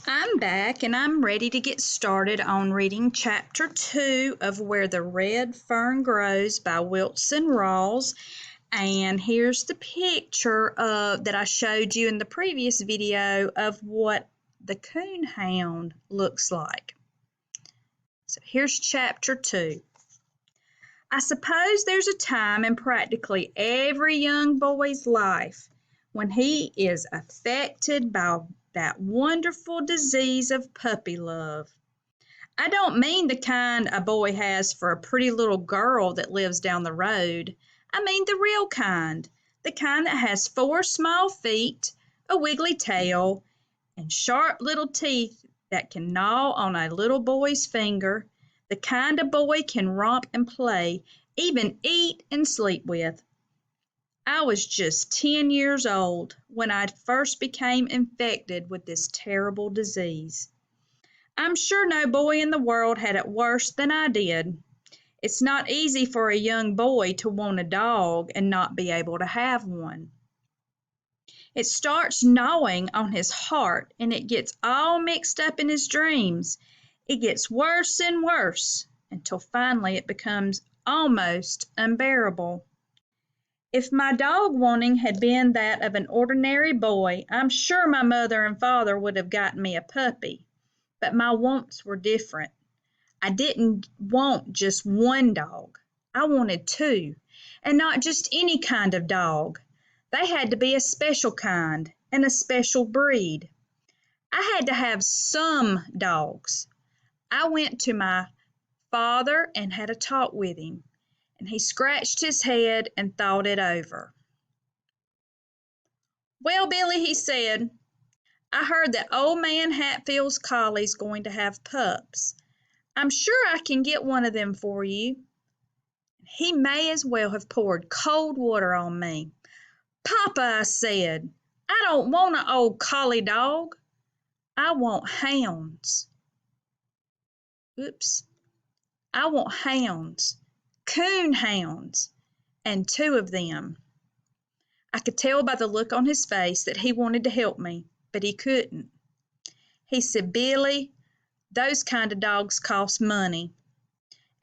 I'm back and I'm ready to get started on reading Chapter 2 of Where the Red Fern Grows by Wilson Rawls. And here's the picture that I showed you in the previous video of what the coonhound looks like. So here's Chapter 2. I suppose there's a time in practically every young boy's life when he is affected by that wonderful disease of puppy love. I don't mean the kind a boy has for a pretty little girl that lives down the road. I mean the real kind, the kind that has 4 small feet, a wiggly tail, and sharp little teeth that can gnaw on a little boy's finger, the kind a boy can romp and play, even eat and sleep with. I was just 10 years old when I first became infected with this terrible disease. I'm sure no boy in the world had it worse than I did. It's not easy for a young boy to want a dog and not be able to have one. It starts gnawing on his heart and it gets all mixed up in his dreams. It gets worse and worse until finally it becomes almost unbearable. If my dog wanting had been that of an ordinary boy, I'm sure my mother and father would have gotten me a puppy. But my wants were different. I didn't want just one dog. I wanted 2, and not just any kind of dog. They had to be a special kind and a special breed. I had to have some dogs. I went to my father and had a talk with him, and he scratched his head and thought it over. "Well, Billy," he said, "I heard that old man Hatfield's collie's going to have pups. I'm sure I can get one of them for you." He may as well have poured cold water on me. "Papa," I said, "I don't want an old collie dog. I want hounds." Oops. I want hounds, coon hounds, and 2 of them. I could tell by the look on his face that he wanted to help me, but he couldn't. He said, "Billy, those kind of dogs cost money,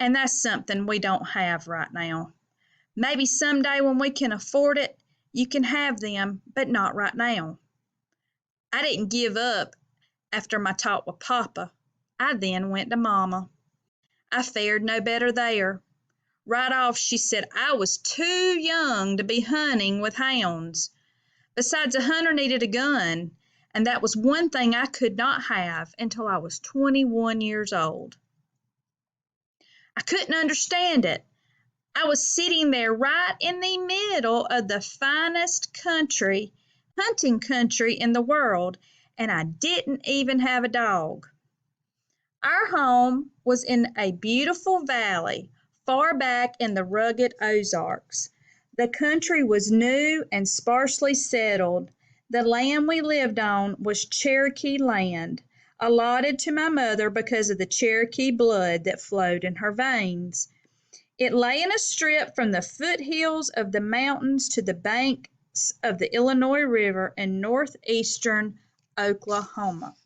and that's something we don't have right now. Maybe someday when we can afford it, you can have them, but not right now." I didn't give up after my talk with Papa. I then went to Mama. I fared no better there. Right off she said I was too young to be hunting with hounds. Besides, a hunter needed a gun, and that was one thing I could not have until I was 21 years old. I couldn't understand it. I was sitting there right in the middle of the finest hunting country in the world, and I didn't even have a dog. Our home was in a beautiful valley far back in the rugged Ozarks. The country was new and sparsely settled. The land we lived on was Cherokee land, allotted to my mother because of the Cherokee blood that flowed in her veins. It lay in a strip from the foothills of the mountains to the banks of the Illinois River in northeastern Oklahoma.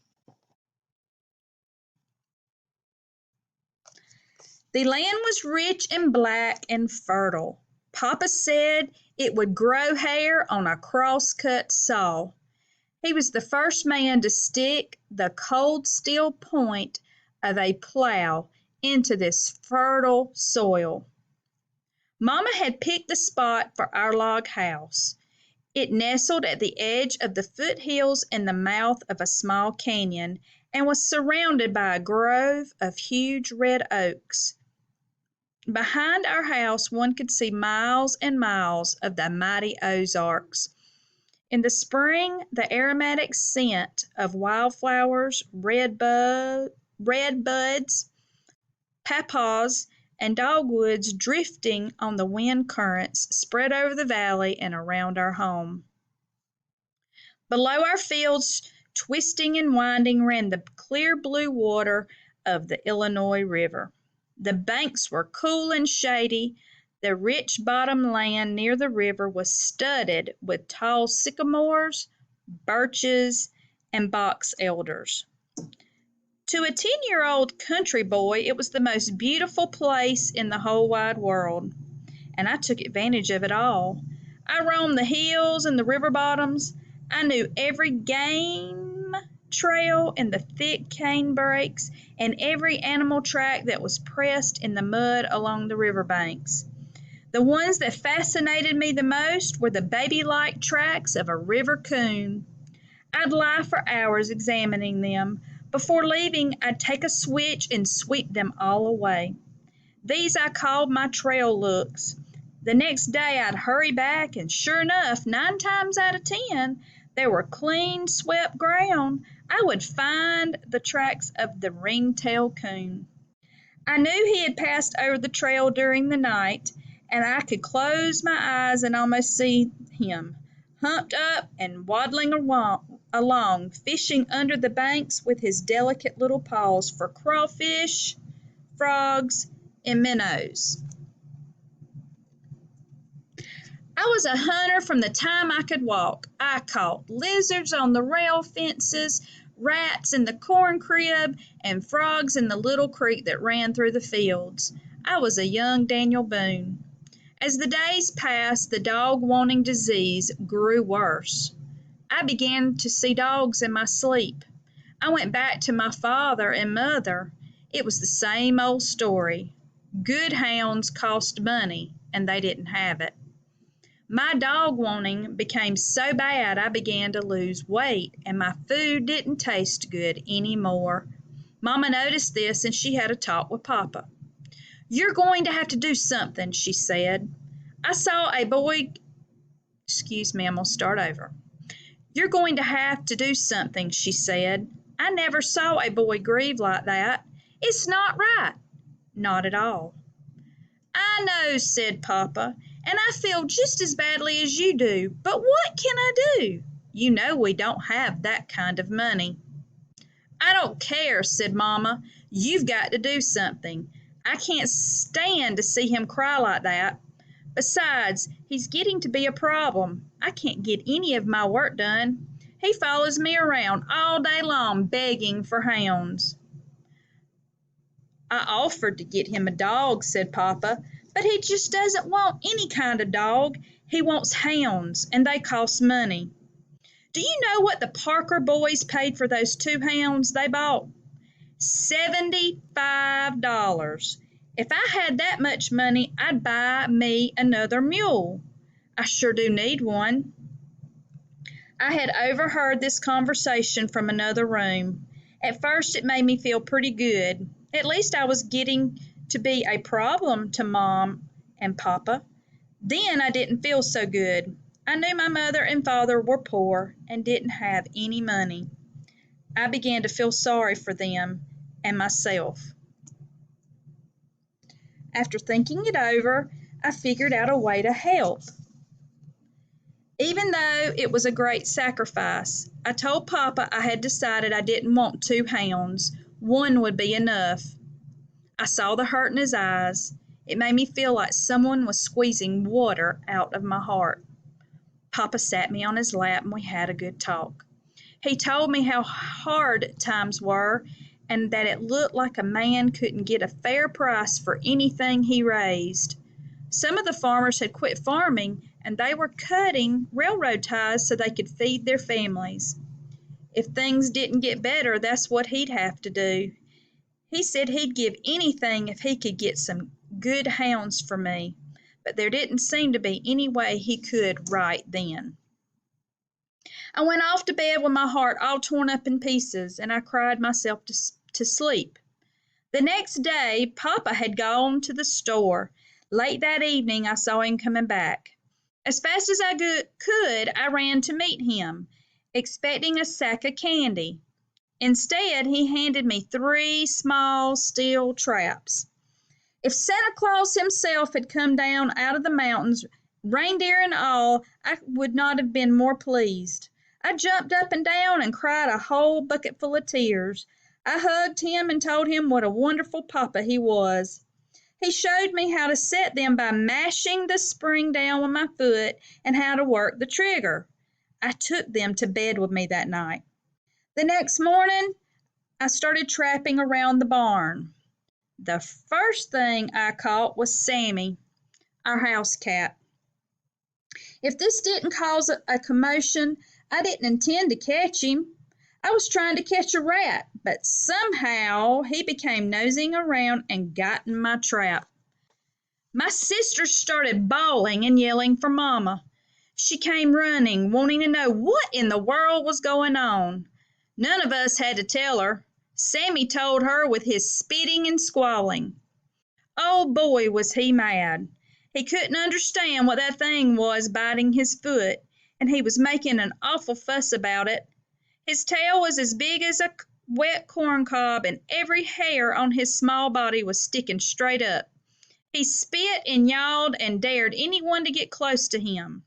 The land was rich and black and fertile. Papa said it would grow hair on a cross-cut saw. He was the first man to stick the cold steel point of a plow into this fertile soil. Mama had picked the spot for our log house. It nestled at the edge of the foothills in the mouth of a small canyon and was surrounded by a grove of huge red oaks. Behind our house one could see miles and miles of the mighty Ozarks. In the spring, the aromatic scent of wildflowers, red buds, papaws, and dogwoods drifting on the wind currents spread over the valley and around our home. Below our fields, twisting and winding, ran the clear blue water of the Illinois River. The banks were cool and shady. The rich bottom land near the river was studded with tall sycamores, birches, and box elders. To a 10-year-old country boy, it was the most beautiful place in the whole wide world, and I took advantage of it all. I roamed the hills and the river bottoms. I knew every game trail in the thick cane brakes and every animal track that was pressed in the mud along the river banks. The ones that fascinated me the most were the baby-like tracks of a river coon. I'd lie for hours examining them. Before leaving, I'd take a switch and sweep them all away. These I called my trail looks. The next day I'd hurry back, and sure enough, 9 times out of 10, they were clean swept ground. I would find the tracks of the ring-tailed coon. I knew he had passed over the trail during the night, and I could close my eyes and almost see him, humped up and waddling along, fishing under the banks with his delicate little paws for crawfish, frogs, and minnows. I was a hunter from the time I could walk. I caught lizards on the rail fences, rats in the corn crib, and frogs in the little creek that ran through the fields. I was a young Daniel Boone. As the days passed, the dog-wanting disease grew worse. I began to see dogs in my sleep. I went back to my father and mother. It was the same old story. Good hounds cost money, and they didn't have it. My dog wanting became so bad I began to lose weight, and my food didn't taste good anymore. Mama noticed this, and she had a talk with Papa. "You're going to have to do something," she said. I saw a boy, excuse me, I'm going to start over. "You're going to have to do something," she said. "I never saw a boy grieve like that. It's not right." "Not at all." "I know," said Papa, "and I feel just as badly as you do, but what can I do? You know we don't have that kind of money." "I don't care," said Mama. "You've got to do something. I can't stand to see him cry like that. Besides, he's getting to be a problem. I can't get any of my work done. He follows me around all day long begging for hounds." "I offered to get him a dog," said Papa, "but he just doesn't want any kind of dog. He wants hounds, and they cost money. Do you know what the Parker boys paid for those 2 hounds they bought? $75. If I had that much money, I'd buy me another mule. I sure do need one." I had overheard this conversation from another room. At first it made me feel pretty good. At least I was getting to be a problem to Mom and Papa. Then I didn't feel so good. I knew my mother and father were poor and didn't have any money. I began to feel sorry for them and myself. After thinking it over, I figured out a way to help. Even though it was a great sacrifice, I told Papa I had decided I didn't want 2 hounds. One would be enough. I saw the hurt in his eyes. It made me feel like someone was squeezing water out of my heart. Papa sat me on his lap and we had a good talk. He told me how hard times were and that it looked like a man couldn't get a fair price for anything he raised. Some of the farmers had quit farming and they were cutting railroad ties so they could feed their families. If things didn't get better, that's what he'd have to do. He said he'd give anything if he could get some good hounds for me, but there didn't seem to be any way he could right then. I went off to bed with my heart all torn up in pieces, and I cried myself to sleep. The next day, Papa had gone to the store. Late that evening, I saw him coming back. As fast as I could, I ran to meet him, expecting a sack of candy. Instead, he handed me 3 small steel traps. If Santa Claus himself had come down out of the mountains, reindeer and all, I would not have been more pleased. I jumped up and down and cried a whole bucket full of tears. I hugged him and told him what a wonderful papa he was. He showed me how to set them by mashing the spring down with my foot and how to work the trigger. I took them to bed with me that night. The next morning, I started trapping around the barn. The first thing I caught was Sammy, our house cat. If this didn't cause a commotion, I didn't intend to catch him. I was trying to catch a rat, but somehow he became nosing around and got in my trap. My sister started bawling and yelling for Mama. She came running, wanting to know what in the world was going on. None of us had to tell her. Sammy told her with his spitting and squalling. Oh boy, was he mad. He couldn't understand what that thing was biting his foot, and he was making an awful fuss about it. His tail was as big as a wet corn cob, and every hair on his small body was sticking straight up. He spit and yawed and dared anyone to get close to him.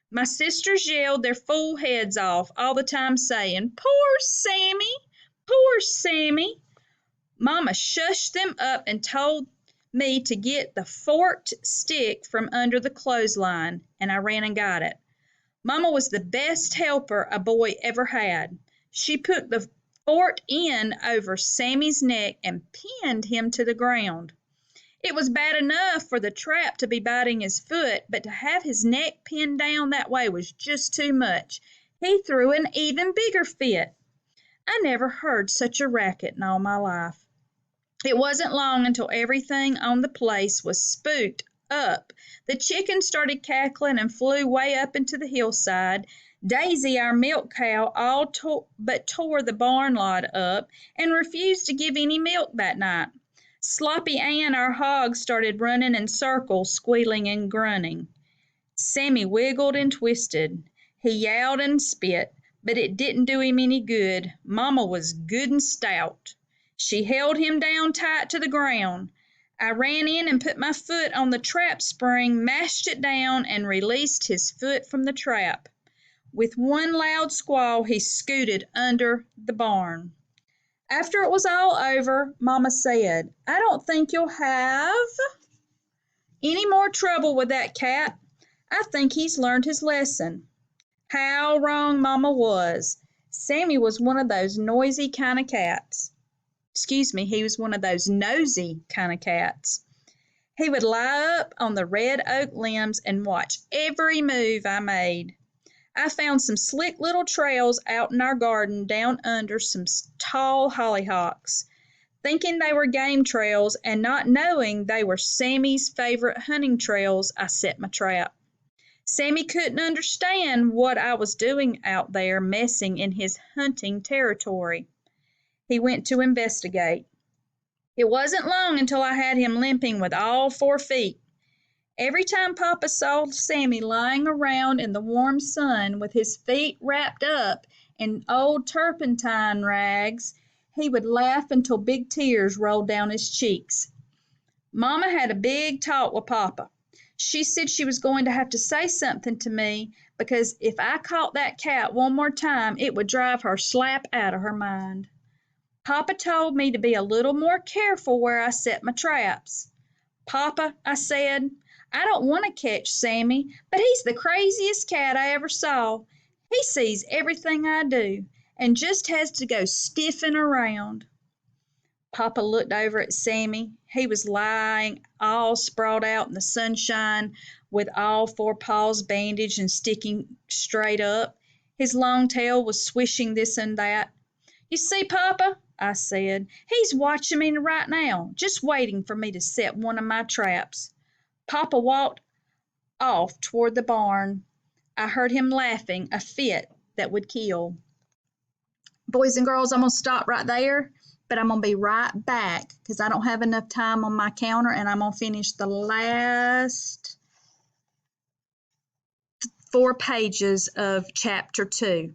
My sisters yelled their fool heads off, all the time saying, "Poor Sammy! Poor Sammy!" Mama shushed them up and told me to get the forked stick from under the clothesline, and I ran and got it. Mama was the best helper a boy ever had. She put the forked end over Sammy's neck and pinned him to the ground. It was bad enough for the trap to be biting his foot, but to have his neck pinned down that way was just too much. He threw an even bigger fit. I never heard such a racket in all my life. It wasn't long until everything on the place was spooked up. The chickens started cackling and flew way up into the hillside. Daisy, our milk cow, but tore the barn lot up and refused to give any milk that night. Sloppy Ann, our hog, started running in circles, squealing and grunting. Sammy wiggled and twisted. He yowled and spit, but it didn't do him any good. Mama was good and stout. She held him down tight to the ground. I ran in and put my foot on the trap spring, mashed it down, and released his foot from the trap. With one loud squall, he scooted under the barn. After it was all over, Mama said, "I don't think you'll have any more trouble with that cat. I think he's learned his lesson." How wrong Mama was. Sammy was one of those noisy kind of cats. He was one of those nosy kind of cats. He would lie up on the red oak limbs and watch every move I made. I found some slick little trails out in our garden down under some tall hollyhocks. Thinking they were game trails and not knowing they were Sammy's favorite hunting trails, I set my trap. Sammy couldn't understand what I was doing out there messing in his hunting territory. He went to investigate. It wasn't long until I had him limping with all 4 feet. Every time Papa saw Sammy lying around in the warm sun with his feet wrapped up in old turpentine rags, he would laugh until big tears rolled down his cheeks. Mama had a big talk with Papa. She said she was going to have to say something to me because if I caught that cat one more time, it would drive her slap out of her mind. Papa told me to be a little more careful where I set my traps. "Papa," I said, "I don't want to catch Sammy, but he's the craziest cat I ever saw. He sees everything I do and just has to go sniffing around." Papa looked over at Sammy. He was lying all sprawled out in the sunshine with all 4 paws bandaged and sticking straight up. His long tail was swishing this and that. "You see, Papa," I said, "he's watching me right now, just waiting for me to set one of my traps." Papa walked off toward the barn. I heard him laughing, a fit that would kill. Boys and girls, I'm going to stop right there, but I'm going to be right back because I don't have enough time on my counter, and I'm going to finish the last 4 pages of chapter 2.